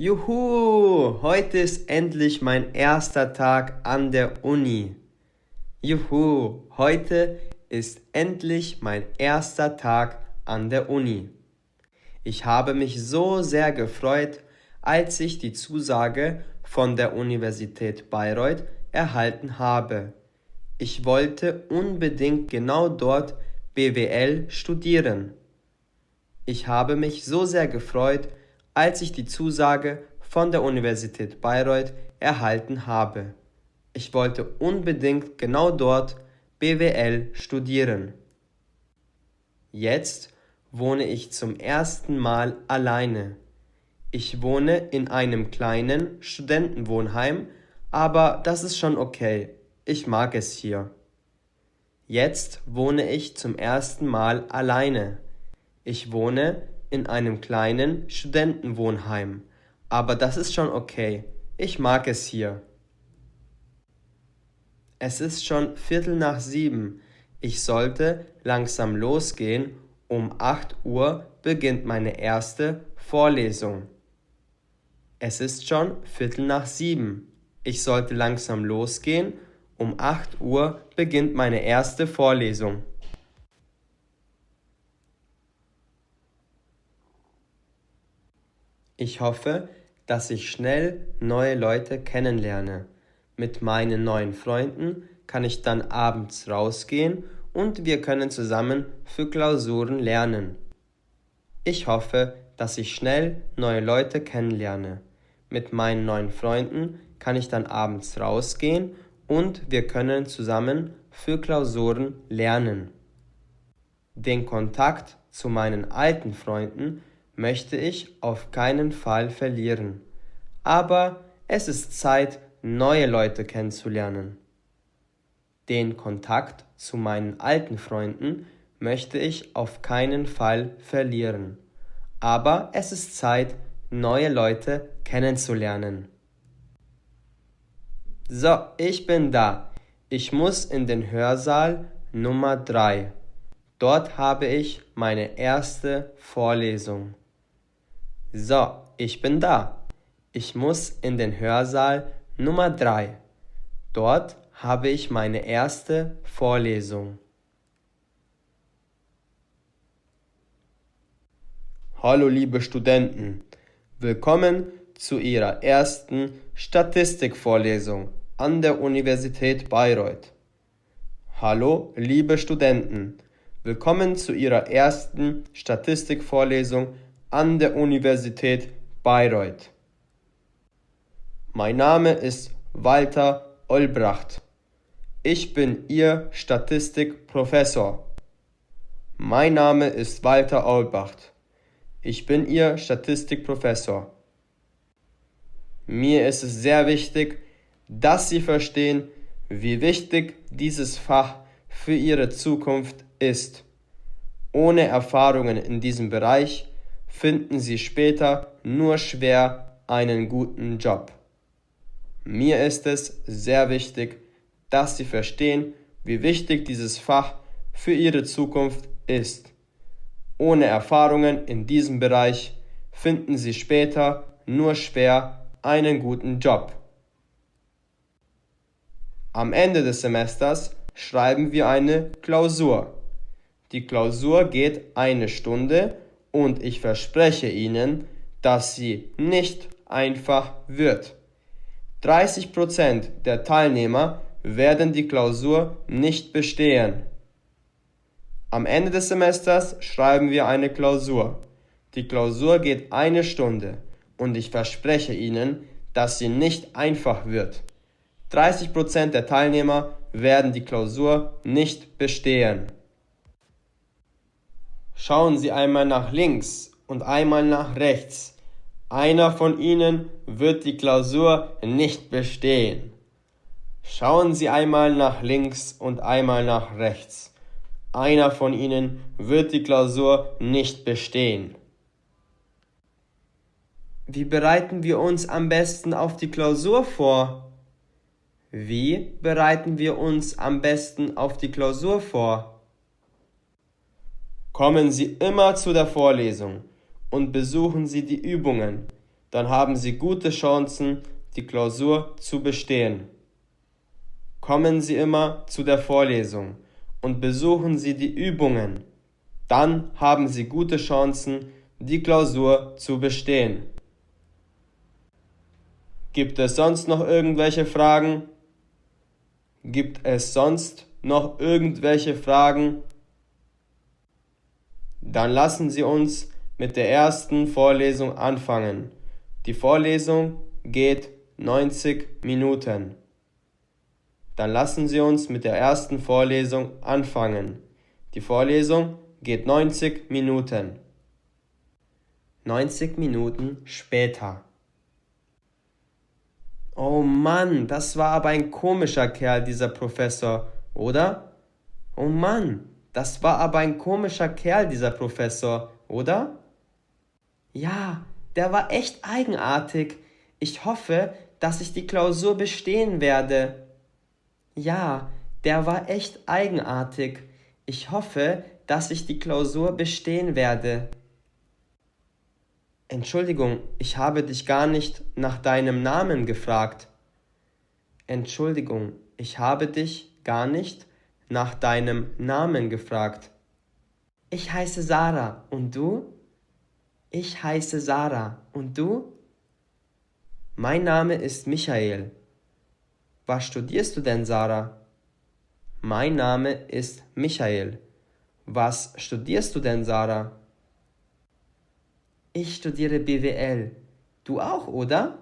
Juhu, heute ist endlich mein erster Tag an der Uni. Juhu, heute ist endlich mein erster Tag an der Uni. Ich habe mich so sehr gefreut, als ich die Zusage von der Universität Bayreuth erhalten habe. Ich wollte unbedingt genau dort BWL studieren. Ich habe mich so sehr gefreut, als ich die Zusage von der Universität Bayreuth erhalten habe. Ich wollte unbedingt genau dort BWL studieren. Jetzt wohne ich zum ersten Mal alleine. Ich wohne in einem kleinen Studentenwohnheim, aber das ist schon okay. Ich mag es hier. Jetzt wohne ich zum ersten Mal alleine. Ich wohne in einem kleinen Studentenwohnheim, aber das ist schon okay. Ich mag es hier. Es ist schon 6:15. Ich sollte langsam losgehen. Um 8 Uhr beginnt meine erste Vorlesung. Es ist schon 6:15. Ich sollte langsam losgehen. Um 8 Uhr beginnt meine erste Vorlesung. Ich hoffe, dass ich schnell neue Leute kennenlerne. Mit meinen neuen Freunden kann ich dann abends rausgehen und wir können zusammen für Klausuren lernen. Ich hoffe, dass ich schnell neue Leute kennenlerne. Mit meinen neuen Freunden kann ich dann abends rausgehen und wir können zusammen für Klausuren lernen. Den Kontakt zu meinen alten Freunden möchte ich auf keinen Fall verlieren. Aber es ist Zeit, neue Leute kennenzulernen. Den Kontakt zu meinen alten Freunden möchte ich auf keinen Fall verlieren. Aber es ist Zeit, neue Leute kennenzulernen. So, ich bin da. Ich muss in den Hörsaal Nummer 3. Dort habe ich meine erste Vorlesung. So, ich bin da. Ich muss in den Hörsaal Nummer 3. Dort habe ich meine erste Vorlesung. Hallo liebe Studenten, willkommen zu Ihrer ersten Statistikvorlesung an der Universität Bayreuth. Hallo liebe Studenten, willkommen zu Ihrer ersten Statistikvorlesung an der Universität Bayreuth. Mein Name ist Walter Olbracht. Ich bin Ihr Statistikprofessor. Mein Name ist Walter Olbracht. Ich bin Ihr Statistikprofessor. Mir ist es sehr wichtig, dass Sie verstehen, wie wichtig dieses Fach für Ihre Zukunft ist. Ohne Erfahrungen in diesem Bereich finden Sie später nur schwer einen guten Job. Mir ist es sehr wichtig, dass Sie verstehen, wie wichtig dieses Fach für Ihre Zukunft ist. Ohne Erfahrungen in diesem Bereich finden Sie später nur schwer einen guten Job. Am Ende des Semesters schreiben wir eine Klausur. Die Klausur geht 1 Stunde und ich verspreche Ihnen, dass sie nicht einfach wird. 30% der Teilnehmer werden die Klausur nicht bestehen. Am Ende des Semesters schreiben wir eine Klausur. Die Klausur geht 1 Stunde und ich verspreche Ihnen, dass sie nicht einfach wird. 30% der Teilnehmer werden die Klausur nicht bestehen. Schauen Sie einmal nach links und einmal nach rechts. Einer von Ihnen wird die Klausur nicht bestehen. Schauen Sie einmal nach links und einmal nach rechts. Einer von Ihnen wird die Klausur nicht bestehen. Wie bereiten wir uns am besten auf die Klausur vor? Wie bereiten wir uns am besten auf die Klausur vor? Kommen Sie immer zu der Vorlesung und besuchen Sie die Übungen. dann haben Sie gute Chancen, die Klausur zu bestehen. Kommen Sie immer zu der Vorlesung und besuchen Sie die Übungen. Dann haben Sie gute Chancen, die Klausur zu bestehen. Gibt es sonst noch irgendwelche Fragen? Gibt es sonst noch irgendwelche Fragen? Dann lassen Sie uns mit der ersten Vorlesung anfangen. Die Vorlesung geht 90 Minuten. Dann lassen Sie uns mit der ersten Vorlesung anfangen. Die Vorlesung geht 90 Minuten. 90 Minuten später. Oh Mann, das war aber ein komischer Kerl, dieser Professor, oder? Oh Mann, das war aber ein komischer Kerl, dieser Professor, oder? Ja, der war echt eigenartig. Ich hoffe, dass ich die Klausur bestehen werde. Ja, der war echt eigenartig. Ich hoffe, dass ich die Klausur bestehen werde. Entschuldigung, ich habe dich gar nicht nach deinem Namen gefragt. Entschuldigung, ich habe dich gar nicht nach deinem Namen gefragt. Ich heiße Sarah, und du? Ich heiße Sarah, und du? Mein Name ist Michael. Was studierst du denn, Sarah? Mein Name ist Michael. Was studierst du denn, Sarah? Ich studiere BWL. Du auch, oder?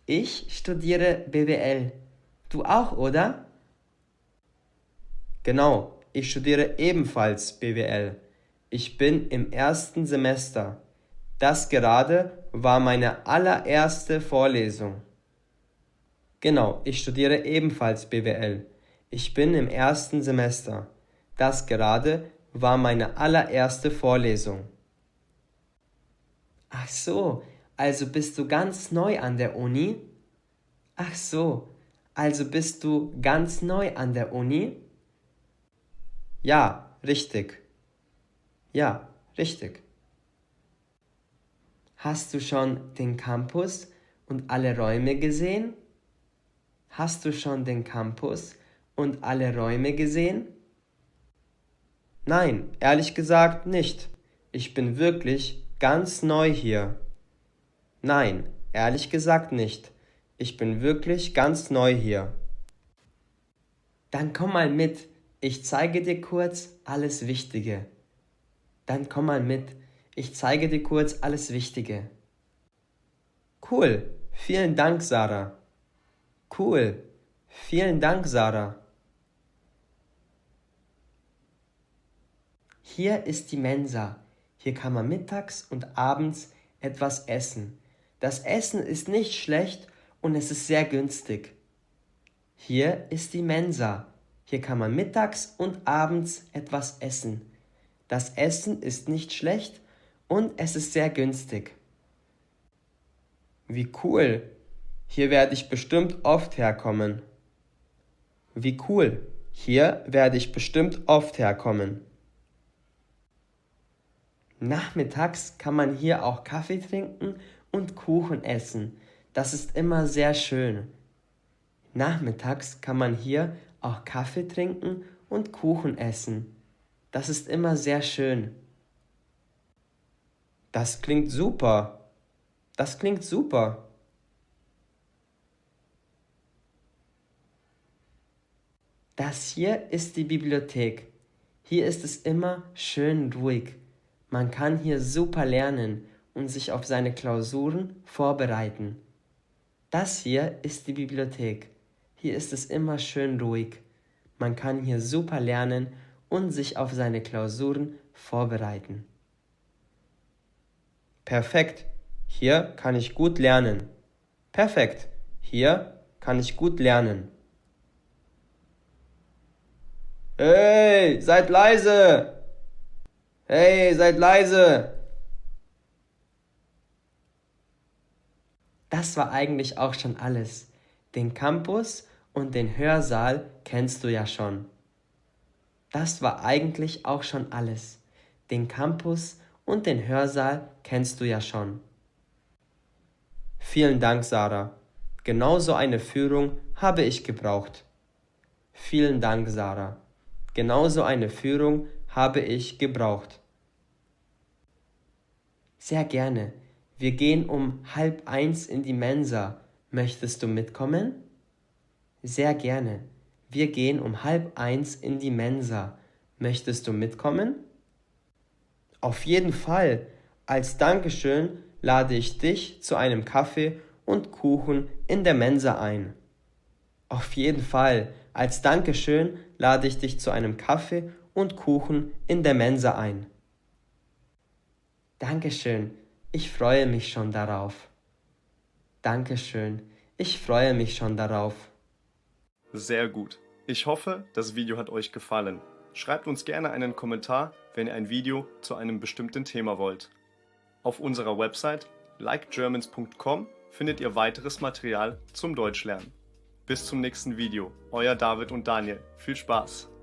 Ich studiere BWL. Du auch, oder? Genau, ich studiere ebenfalls BWL. Ich bin im ersten Semester. Das gerade war meine allererste Vorlesung. Genau, ich studiere ebenfalls BWL. Ich bin im ersten Semester. Das gerade war meine allererste Vorlesung. Ach so, also bist du ganz neu an der Uni? Ach so, also bist du ganz neu an der Uni? Ja, richtig. Ja, richtig. Hast du schon den Campus und alle Räume gesehen? Hast du schon den Campus und alle Räume gesehen? Nein, ehrlich gesagt nicht. Ich bin wirklich ganz neu hier. Nein, ehrlich gesagt nicht. Ich bin wirklich ganz neu hier. Dann komm mal mit. Ich zeige dir kurz alles Wichtige. Dann komm mal mit. Ich zeige dir kurz alles Wichtige. Cool. Vielen Dank, Sarah. Cool. Vielen Dank, Sarah. Hier ist die Mensa. Hier kann man mittags und abends etwas essen. Das Essen ist nicht schlecht und es ist sehr günstig. Hier ist die Mensa. Hier kann man mittags und abends etwas essen. Das Essen ist nicht schlecht und es ist sehr günstig. Wie cool! Hier werde ich bestimmt oft herkommen. Wie cool! Hier werde ich bestimmt oft herkommen. Nachmittags kann man hier auch Kaffee trinken und Kuchen essen. Das ist immer sehr schön. Nachmittags kann man hier auch Kaffee trinken und Kuchen essen. Das ist immer sehr schön. Das klingt super. Das klingt super. Das hier ist die Bibliothek. Hier ist es immer schön ruhig. Man kann hier super lernen und sich auf seine Klausuren vorbereiten. Das hier ist die Bibliothek. Hier ist es immer schön ruhig. Man kann hier super lernen und sich auf seine Klausuren vorbereiten. Perfekt. Hier kann ich gut lernen. Perfekt. Hier kann ich gut lernen. Hey, seid leise! Hey, seid leise! Das war eigentlich auch schon alles. Den Campus und den Hörsaal kennst du ja schon. Das war eigentlich auch schon alles. Den Campus und den Hörsaal kennst du ja schon. Vielen Dank, Sarah. Genauso eine Führung habe ich gebraucht. Vielen Dank, Sarah. Genauso eine Führung habe ich gebraucht. Sehr gerne. Wir gehen um 12:30 in die Mensa. Möchtest du mitkommen? Sehr gerne. Wir gehen um 12:30 in die Mensa. Möchtest du mitkommen? Auf jeden Fall. Als Dankeschön lade ich dich zu einem Kaffee und Kuchen in der Mensa ein. Auf jeden Fall. Als Dankeschön lade ich dich zu einem Kaffee und Kuchen in der Mensa ein. Dankeschön. Ich freue mich schon darauf. Dankeschön. Ich freue mich schon darauf. Sehr gut. Ich hoffe, das Video hat euch gefallen. Schreibt uns gerne einen Kommentar, wenn ihr ein Video zu einem bestimmten Thema wollt. Auf unserer Website likegermans.com findet ihr weiteres Material zum Deutschlernen. Bis zum nächsten Video. Euer David und Daniel. Viel Spaß!